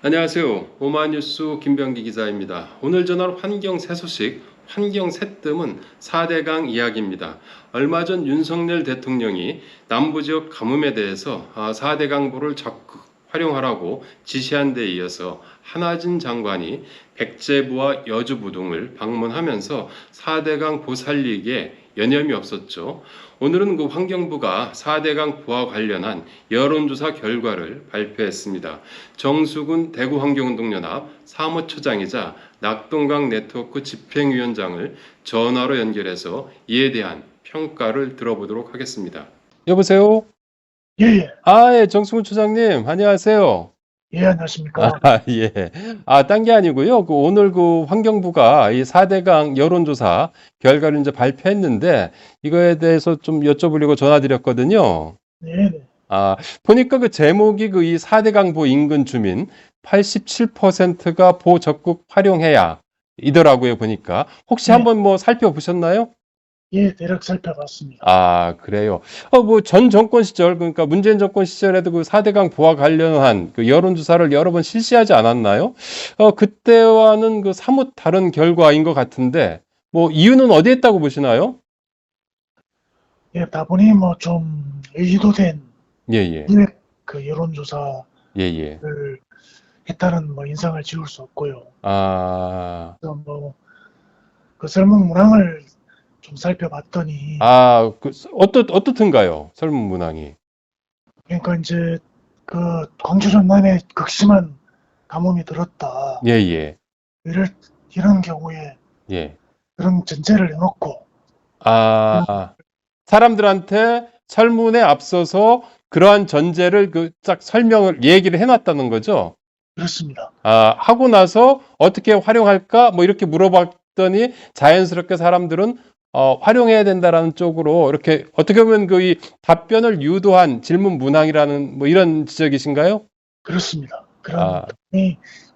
안녕하세요. 오마이뉴스 김병기 기자입니다. 오늘 전할 환경 새 소식, 환경 새 뜸은 4대강 이야기입니다. 얼마 전 윤석열 대통령이 남부지역 가뭄에 대해서 4대강보를 적극 활용하라고 지시한 데 이어서 한화진 장관이 백제부와 여주부 등을 방문하면서 4대강 보살리기에 여념이 없었죠. 오늘은 그 환경부가 4대강 보와 관련한 여론조사 결과를 발표했습니다. 정수근 대구환경운동연합 사무처장이자 낙동강 네트워크 집행위원장을 전화로 연결해서 이에 대한 평가를 들어보도록 하겠습니다. 여보세요? 예. 예, 정수근 처장님, 안녕하세요. 예, 안녕하십니까. 예. 딴 게 아니고요. 오늘 환경부가 이 4대강 여론조사 결과를 이제 발표했는데, 이거에 대해서 좀 여쭤보려고 전화드렸거든요. 네. 보니까 그 제목이 이 4대강 보 인근 주민 87%가 보 적극 활용해야 이더라고요, 보니까. 혹시 네. 한번 살펴보셨나요? 예, 대략 살펴봤습니다. 그래요. 전 정권 시절, 그러니까 문재인 정권 시절에도 그 4대강 보와 관련한 그 여론조사를 여러 번 실시하지 않았나요? 그때와는 그 사뭇 다른 결과인 것 같은데, 이유는 어디에 있다고 보시나요? 예, 다분히 좀 의도된 예. 기획 그 여론조사를 예. 했다는 인상을 지울 수 없고요. 아, 그 설문 문항을 좀 살펴봤더니, 어떻든가요? 설문 문항이. 그러니까 이제 그 광주 전남에 극심한 가뭄이 들었다. 예. 이런 경우에 예. 그런 전제를 해놓고, 사람들한테 설문에 앞서서 그러한 전제를 딱 얘기를 해놨다는 거죠. 그렇습니다. 하고 나서 어떻게 활용할까? 이렇게 물어봤더니 자연스럽게 사람들은 활용해야 된다라는 쪽으로 이렇게 어떻게 보면 이 답변을 유도한 질문 문항이라는 이런 지적이신가요? 그렇습니다. 그런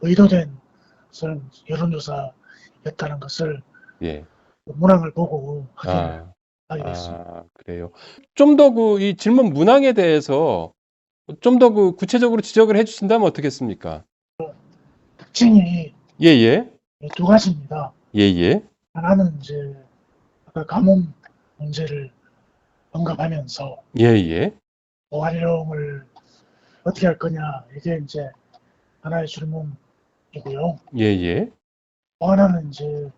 의도된 여론조사였다는 것을 예. 문항을 보고 확인을 하게 됐습니다. 그래요. 좀 더 이 질문 문항에 대해서 좀 더 구체적으로 지적을 해주신다면 어떻겠습니까? 특징이 예. 두 가지입니다. 예. 하나는 이제 아까 가뭄 문제를 언급하면서 예. 활용을 어떻게 할 거냐, 이게 이제 하나의 질문이고요. 예. 또 하나는 이제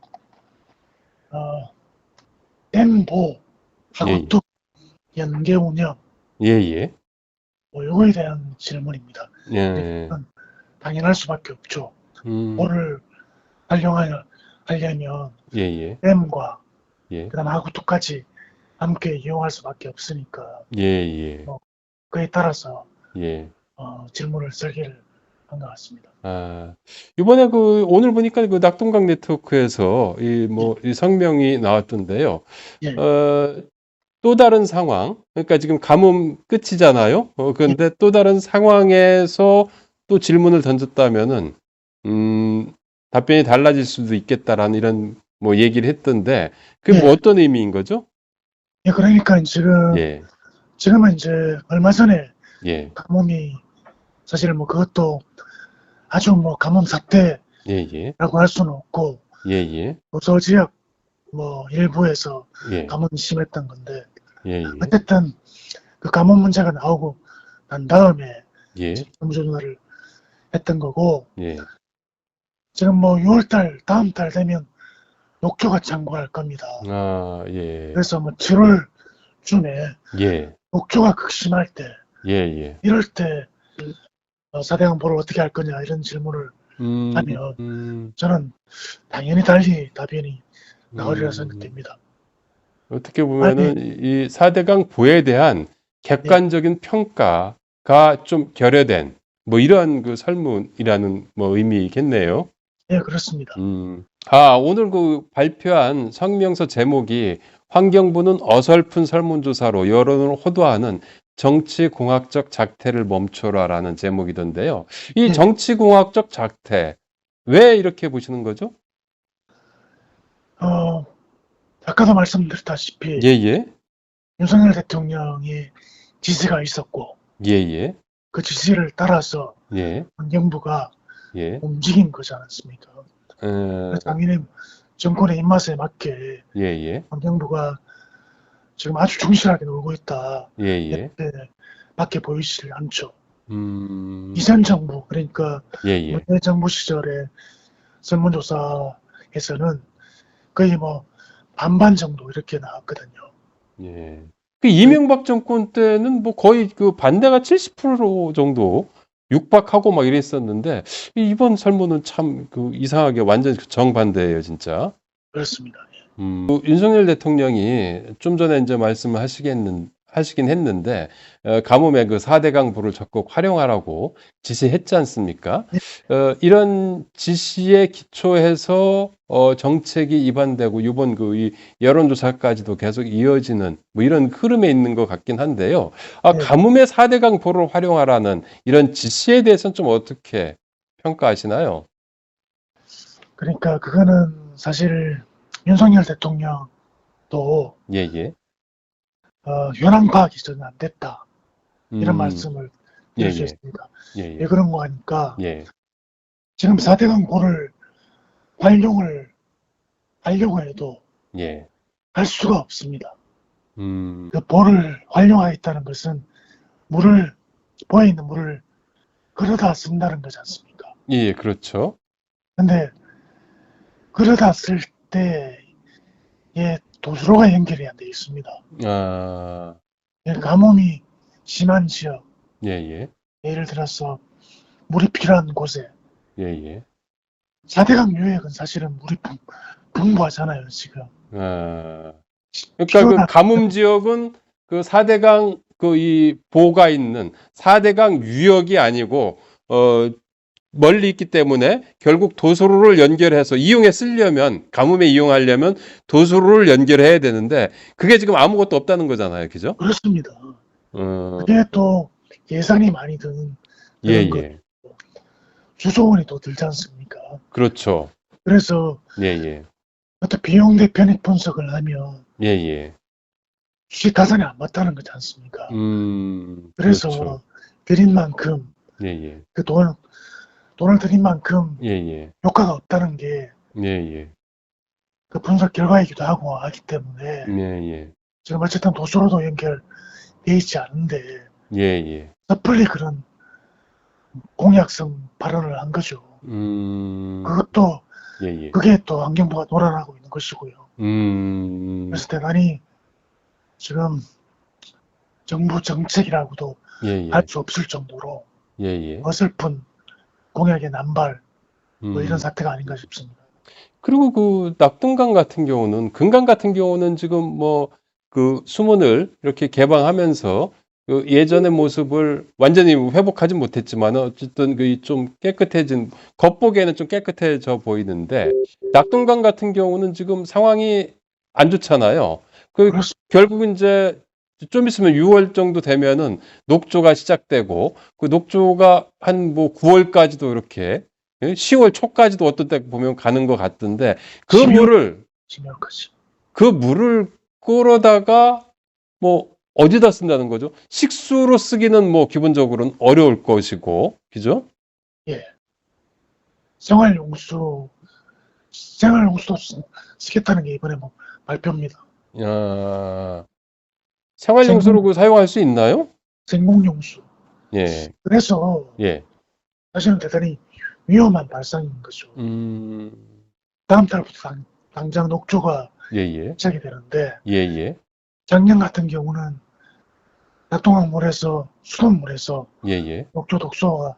댐보하고 또 연계 운영, 예. 요거에 대한 질문입니다. 예. 당연할 수밖에 없죠. 뭐를 하려면 예. 댐과 예. 그다음 하구토까지 함께 이용할 수밖에 없으니까 예. 그에 따라서 예. 질문을 설계를 한 것 같습니다. 이번에 오늘 보니까 낙동강 네트워크에서 이 성명이 나왔던데요. 예. 또 다른 상황, 그러니까 지금 가뭄 끝이잖아요. 그런데 또 다른 상황에서 또 질문을 던졌다면은 답변이 달라질 수도 있겠다라는 이런 얘기를 했던데 그게 어떤 의미인 거죠? 예, 그러니까 지금은 이제 얼마 전에 가뭄이 사실 그것도 아주 가뭄 사태라고 할 수는 없고 도서 지역 일부에서 가뭄이 심했던 건데 어쨌든 그 가뭄 문제가 나오고 난 다음에 정부조사를 했던 거고 지금 6월달 다음 달 되면 녹조가 창궐할 겁니다. 그래서 7월쯤에 녹조가 극심할 때 이럴 때 4대강 보를 어떻게 할 거냐 이런 질문을 하면 저는 당연히 달리 답변이 나오리라 생각됩니다. 어떻게 보면은 이 4대강 보에 대한 객관적인 평가가 좀 결여된 이런 설문이라는 의미겠네요. 네, 그렇습니다. 오늘 발표한 성명서 제목이 환경부는 어설픈 설문조사로 여론을 호도하는 정치공학적 작태를 멈춰라라는 제목이던데요. 이 정치공학적 작태, 왜 이렇게 보시는 거죠? 아까도 말씀드렸다시피 윤석열 대통령의 지시가 있었고 예, 예, 그 지시를 따라서 예, 환경부가 예, 움직인 거지 않습니까? 그래서 당연히 정권의 입맛에 맞게 예, 예, 환경부가 지금 아주 충실하게 놀고 있다. 예, 예, 이렇게 밖에 보이질 않죠. 음, 이전 정부, 그러니까 예, 예, 문재 정부 시절에 설문조사에서는 거의 뭐 반반 정도 이렇게 나왔거든요. 예. 그 이명박 정권 때는 뭐 거의 그 반대가 70% 정도 육박하고 막 이랬었는데 이번 설문은 참 그 이상하게 완전 정반대예요, 진짜. 그렇습니다. 그 윤석열 대통령이 좀 전에 이제 말씀을 하시긴 했는데, 가뭄의 그 4대강 불을 적극 활용하라고 지시했지 않습니까? 예, 이런 지시에 기초해서 정책이 입안되고 이번 이 여론조사까지도 계속 이어지는 뭐 이런 흐름에 있는 것 같긴 한데요. 예. 가뭄의 4대강 불을 활용하라는 이런 지시에 대해서는 좀 어떻게 평가하시나요? 그러니까 그거는 사실 윤석열 대통령도 예, 예. 현황 파악이 전혀 안 됐다. 이런 음, 말씀을 예, 드릴 수 예. 있습니다. 예, 왜 예. 그런 거 하니까 예. 지금 4대강 보를 활용을 하려고 해도 예. 할 수가 없습니다. 음, 그 보를 활용하겠다는 것은 물을, 보에 있는 물을 끌어다 쓴다는 거지 않습니까? 예, 그렇죠. 근데 끌어다 쓸 때에 도수로가 연결이 안 돼 있습니다. 아, 가뭄이 심한 지역, 예, 예. 예를 들어서 물이 필요한 곳에 예, 예. 4대강 유역은 사실은 물이 풍부하잖아요, 지금. 아, 그러니까 그 피곤한, 가뭄 지역은 그 4대강 그 이 보가 있는 4대강 유역이 아니고 멀리 있기 때문에 결국 도수로를 연결해서 이용해 쓰려면 가뭄에 이용하려면 도수로를 연결해야 되는데 그게 지금 아무것도 없다는 거잖아요. 그죠? 그렇습니다. 어, 그게 또 예산이 많이 드는 예, 그런 것, 예. 주소원이 또 들지 않습니까? 그렇죠. 그래서 예, 예. 어떤 비용 대 편익 분석을 하면 예, 예. 주식가산이 안 맞다는 거지 않습니까? 그렇죠. 그래서 들인 만큼 예, 예. 그 돈을 들인 만큼 예, 예. 효과가 없다는 게 예, 예. 그 분석 결과이기도 하고 하기 때문에 예, 예. 지금 어쨌든 도수로도 연결돼 있지 않은데 예, 예. 섣불리 그런 공약성 발언을 한 거죠. 음, 그것도 예, 예. 그게 또 환경부가 논란하고 있는 것이고요. 음, 그래서 대단히 지금 정부 정책이라고도 예, 할 예. 수 없을 정도로 예, 예. 어설픈 공약의 남발 뭐 이런 음. 사태가 아닌가 싶습니다. 그리고 그 낙동강 같은 경우는, 금강 같은 경우는 지금 뭐 그 수문을 이렇게 개방하면서 그 예전의 모습을 완전히 회복하진 못했지만 어쨌든 그 좀 깨끗해진, 겉보기에는 좀 깨끗해져 보이는데 낙동강 같은 경우는 지금 상황이 안 좋잖아요. 그 그렇습니다. 결국 이제 좀 있으면 6월 정도 되면은 녹조가 시작되고 그 녹조가 한 뭐 9월까지도 이렇게 10월 초까지도 어떤 때 보면 가는 것 같던데 그 12월, 물을 12월까지. 그 물을 끌어다가 뭐 어디다 쓴다는 거죠? 식수로 쓰기는 뭐 기본적으로는 어려울 것이고, 그죠? 예. 생활용수도 쓰겠다는 게 이번에 뭐 발표입니다. 아, 생활용수로 그 사용할 수 있나요? 생공용수. 예, 그래서 예. 사실은 대단히 위험한 발상인 거죠. 음, 다음 달부터 당장 녹조가 예, 예, 시작이 되는데 예, 예, 작년 같은 경우는 낙동강물에서 수돗물에서 예, 예, 녹조 독소가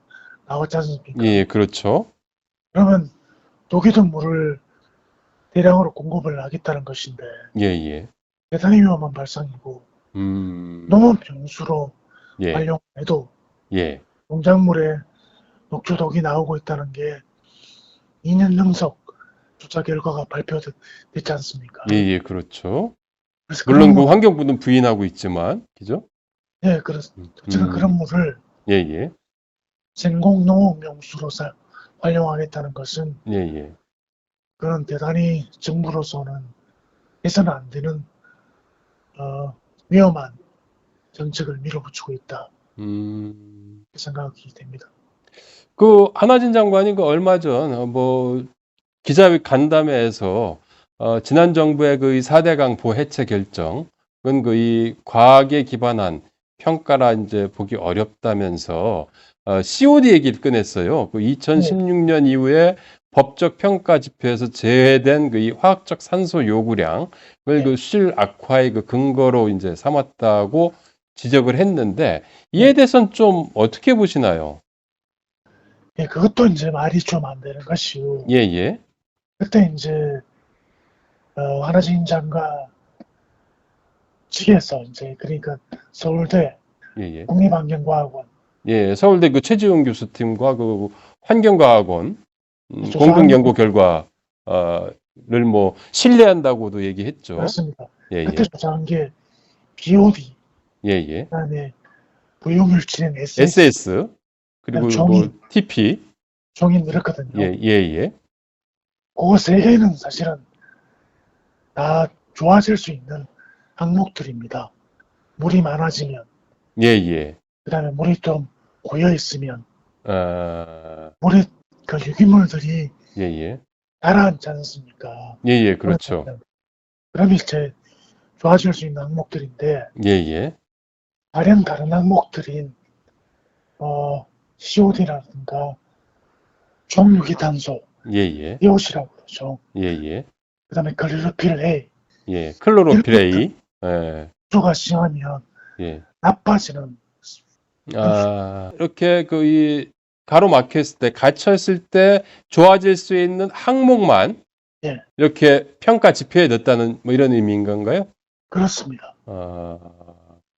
나왔지 않습니까? 예, 그렇죠. 그러면 독이 든 물을 대량으로 공급을 하겠다는 것인데 예, 예, 대단히 위험한 발상이고 음, 농업용수로 예, 활용해도 예, 농작물에 녹조독이 나오고 있다는 게 2년 연속 조사 결과가 발표됐지 않습니까? 예, 예, 그렇죠. 그래서 물론 그런 그 물, 환경부는 부인하고 있지만, 그죠? 예, 그래서 어쨌든 그런 물을 예, 예, 생공농업용수로 활용하겠다는 것은 예, 예. 그런 대단히 정부로서는 해서는 안 되는 위험한 정책을 밀어붙이고 있다 음. 생각이 됩니다. 그 한화진 장관이 그 얼마 전 뭐 기자 간담회에서 지난 정부의 그 4대강 보해체 결정, 그건 그 이 과학에 기반한 평가라 이제 보기 어렵다면서 COD 얘기를 꺼냈어요. 그 네, 2016년 이후에 법적 평가 지표에서 제외된 그 이 화학적 산소 요구량을 네, 그 수질 악화의 그 근거로 이제 삼았다고 지적을 했는데 이에 네. 대해서는 좀 어떻게 보시나요? 예, 그것도 이제 말이 좀 안 되는 것이요. 예, 예. 그때 이제 한화진 장관 측에서 이제 그러니까 서울대 예, 예. 국립환경과학원 예, 서울대 그 최지훈 교수팀과 그 환경과학원 공동 조사한 연구 결과를 뭐 신뢰한다고도 얘기했죠. 그렇습니다. 예, 그때 예. 조사한 게 BOD, 예, 예. 그다음에 부유물질인 SS, SS 그다음 그리고 뭐 종이, TP. 종이 예, 이렇거든요. 예, 예. 그거 세 개는 사실은 다 좋아질 수 있는 항목들입니다. 물이 많아지면, 예, 예. 그다음에 물이 좀 고여 있으면, 아, 물에 그 유기물들이 예, 예. 가라앉지 않습니까? 예, 예. 그렇죠. 그러면 이제 좋아질 수 있는 항목들인데 예, 예. 다른 항목들인 COD라든가 종유기탄소, 예, 예. 이옷이라고 그러죠. 예, 예. 그다음에 클로로필 A 예. 이런 클로로필 것들 A. 예. 수가 심하면 예. 나빠지는 이렇게 그 이 가로막혔을 때, 갇혔을 때 좋아질 수 있는 항목만 예, 이렇게 평가 지표에 넣었다는 뭐 이런 의미인 건가요? 그렇습니다. 아,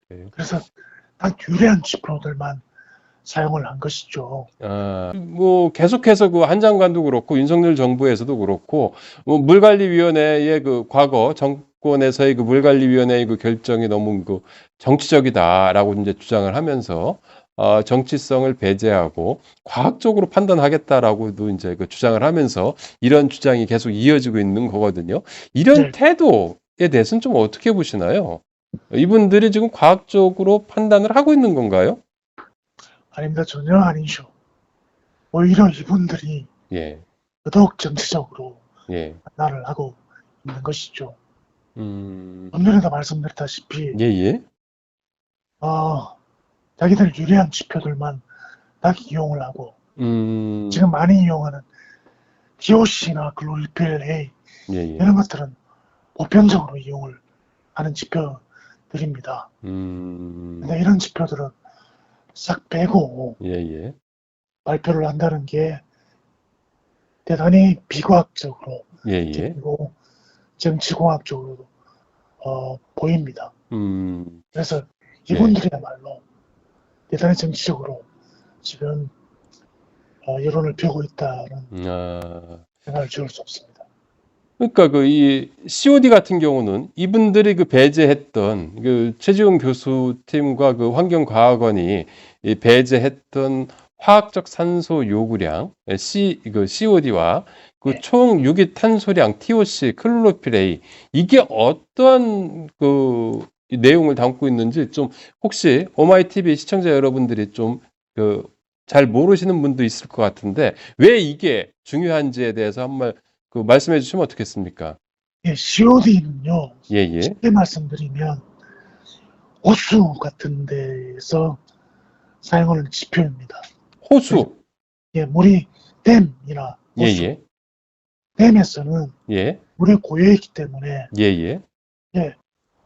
그래요. 그래서 딱 유리한 지표들만 사용을 한 것이죠. 뭐 계속해서 그 한 장관도 그렇고 윤석열 정부에서도 그렇고 뭐 물관리위원회의 그 과거 정권에서의 그 물관리위원회의 그 결정이 너무 그 정치적이다라고 이제 주장을 하면서 정치성을 배제하고 과학적으로 판단하겠다라고도 이제 그 주장을 하면서 이런 주장이 계속 이어지고 있는 거거든요. 이런 네, 태도에 대해서는 좀 어떻게 보시나요? 이분들이 지금 과학적으로 판단을 하고 있는 건가요? 아닙니다. 전혀 아니죠. 오히려 이분들이 예, 더더욱 정치적으로 예. 판단을 하고 있는 것이죠. 음, 좀 전에도 말씀드렸다시피 예, 예. 자기들 유리한 지표들만 딱 이용을 하고 음, 지금 많이 이용하는 DOC나 글로리필 A 예, 예. 이런 것들은 보편적으로 이용을 하는 지표들입니다. 음, 근데 이런 지표들은 싹 빼고 예, 예. 발표를 한다는 게 대단히 비과학적으로 예, 예. 그리고 정치공학적으로 보입니다. 음, 그래서 네. 이분들이야말로 대단히 정치적으로 지금 여론을 펴고 있다는 아, 생각을 지울 수 없습니다. 그러니까 그 이 COD 같은 경우는 이분들이 그 배제했던 그 최지훈 교수 팀과 그 환경과학원이 이 배제했던 화학적 산소 요구량 그 COD와 그 네. 총 유기탄소량 TOC 클로로필 이게 어떠한 그 내용을 담고 있는지 좀 혹시 오마이티비 시청자 여러분들이 좀 그 잘 모르시는 분도 있을 것 같은데 왜 이게 중요한지에 대해서 한번 그 말씀해 주시면 어떻겠습니까? 예, COD는요, 예, 예. 쉽게 말씀드리면 호수 같은 데에서 사용하는 지표입니다. 호수. 예, 물이 댐이나 예, 호수, 예. 댐에서는 예. 물이 고여있기 때문에 예, 예. 예,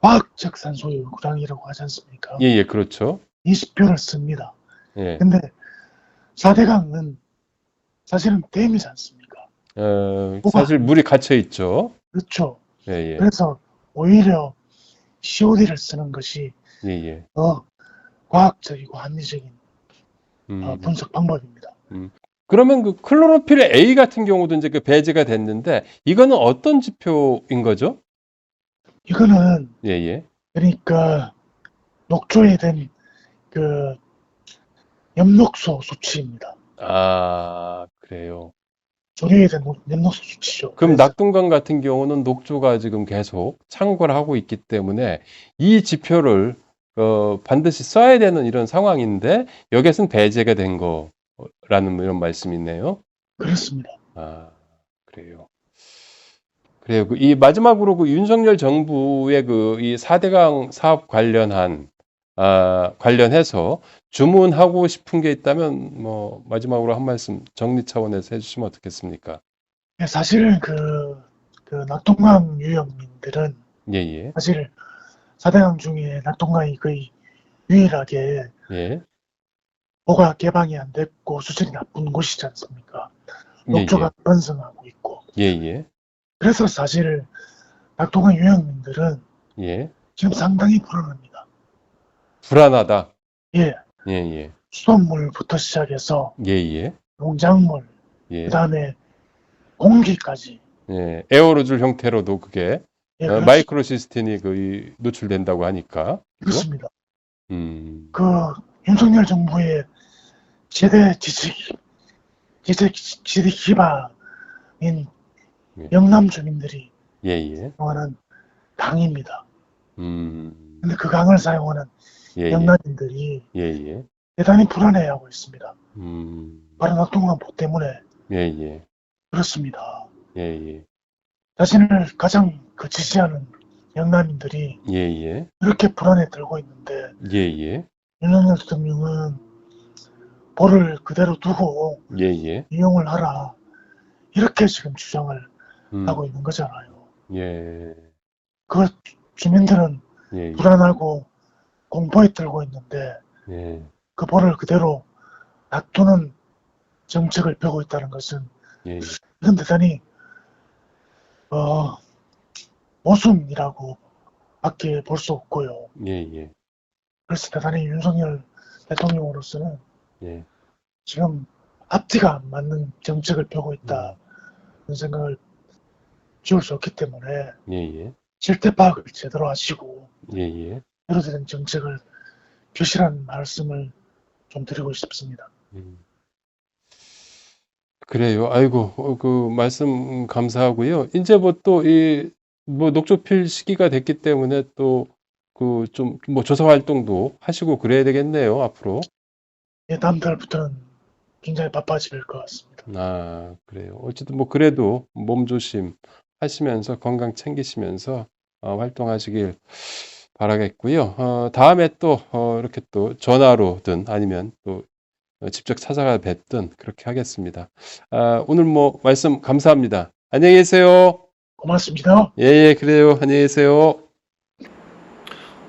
화학적 산소 요구량이라고 하지 않습니까? 예, 예. 그렇죠. 이 지표를 씁니다. 예. 근데 4대강은 사실은 댐이지 않습니까? 뭐가 사실 물이 갇혀 있죠. 그렇죠. 예, 예. 그래서 오히려 COD를 쓰는 것이 예, 예. 더 과학적이고 합리적인 음. 분석 방법입니다. 음. 그러면 그 클로로필 A 같은 경우도 이제 그 배제가 됐는데 이거는 어떤 지표인 거죠? 이거는 예, 예. 그러니까 녹조에 된 그 엽록소 수치입니다. 아, 그래요. 조류에 대한 엽록소 수치죠. 그럼 그래서 낙동강 같은 경우는 녹조가 지금 계속 창궐 하고 있기 때문에 이 지표를 반드시 써야 되는 이런 상황인데 여기에서는 배제가 된 거라는 이런 말씀이네요. 그렇습니다. 아, 그래요. 그래요. 이 마지막으로 그 윤석열 정부의 그 이 4대강 사업 관련해서 주문하고 싶은 게 있다면 뭐 마지막으로 한 말씀 정리 차원에서 해주시면 어떻겠습니까? 사실은 그 낙동강 유역민들은 예, 예, 사실 4대강 중에 낙동강이 거의 유일하게 예, 뭐가 개방이 안 됐고 수질이 나쁜 곳이지 않습니까? 예, 녹조가 예, 번성하고 있고. 예, 예, 그래서 사실 낙동강 유역민들은 예. 지금 상당히 불안합니다. 불안하다. 예, 예, 예, 수돗물부터 시작해서 예, 예, 농작물, 그 예, 다음에 공기까지. 예. 에어로졸 형태로도 그게 예, 그렇지. 마이크로시스템이 거의 노출된다고 하니까. 그죠? 그렇습니다. 음, 그 윤석열 정부의 최대 지지 기반인 예, 영남 주민들이 예, 예. 사용하는 강입니다. 음, 근데 그 강을 사용하는 예, 예, 영남인들이 예, 예. 대단히 불안해하고 있습니다. 음, 바로 낙동강보 때문에 예, 예, 그렇습니다. 예, 예, 자신을 가장 지지하는 영남인들이 예, 예, 이렇게 불안에 들고 있는데 예, 예, 윤석열 대통령은 볼을 그대로 두고 예, 예. 이용을 하라 이렇게 지금 주장을 음, 하고 있는 거잖아요. 예, 그 주민들은 예, 불안하고 공포에 들고 있는데 예, 그 볼을 그대로 놔두는 정책을 펴고 있다는 것은 예, 이건 대단히 모순이라고 밖에 볼 수 없고요. 예, 예, 그래서 대단히 윤석열 대통령으로서는 예, 지금 앞뒤가 안 맞는 정책을 펴고 있다는 생각을 지울 수 없기 때문에 예, 예, 실태 파악을 제대로 하시고 예, 예. 제대로 된 정책을 펴시라는 말씀을 좀 드리고 싶습니다. 그래요. 아이고, 그 말씀 감사하고요. 이제 뭐 또 뭐 녹조 필 시기가 됐기 때문에 또 그 좀 뭐 조사 활동도 하시고 그래야 되겠네요, 앞으로. 예, 다음 달부터는 굉장히 바빠질 것 같습니다. 아, 그래요. 어쨌든 뭐 그래도 몸 조심 하시면서 건강 챙기시면서 활동하시길 바라겠고요. 다음에 또 이렇게 또 전화로든 아니면 또 직접 찾아가 뵙든 그렇게 하겠습니다. 오늘 뭐 말씀 감사합니다. 안녕히 계세요. 고맙습니다. 예, 예, 그래요. 안녕히 계세요.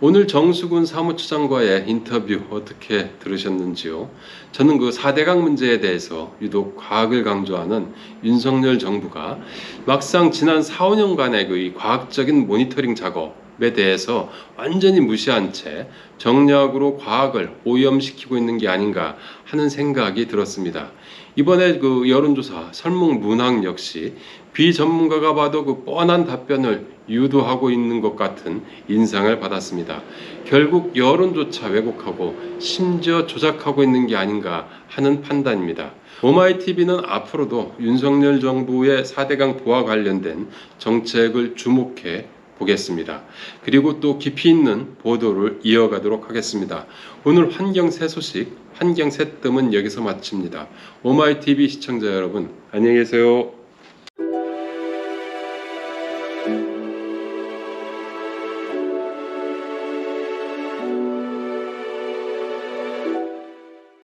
오늘 정수근 사무처장과의 인터뷰 어떻게 들으셨는지요? 저는 그 4대강 문제에 대해서 유독 과학을 강조하는 윤석열 정부가 막상 지난 4, 5년간의 그 과학적인 모니터링 작업에 대해서 완전히 무시한 채 정략으로 과학을 오염시키고 있는 게 아닌가 하는 생각이 들었습니다. 이번에 그 여론조사 설문 문항 역시 비전문가가 봐도 그 뻔한 답변을 유도하고 있는 것 같은 인상을 받았습니다. 결국 여론조차 왜곡하고 심지어 조작하고 있는 게 아닌가 하는 판단입니다. 오마이TV는 앞으로도 윤석열 정부의 4대강 보와 관련된 정책을 주목해 보겠습니다. 그리고 또 깊이 있는 보도를 이어가도록 하겠습니다. 오늘 환경새 소식, 환경새 뜸은 여기서 마칩니다. 오마이TV 시청자 여러분, 안녕히 계세요.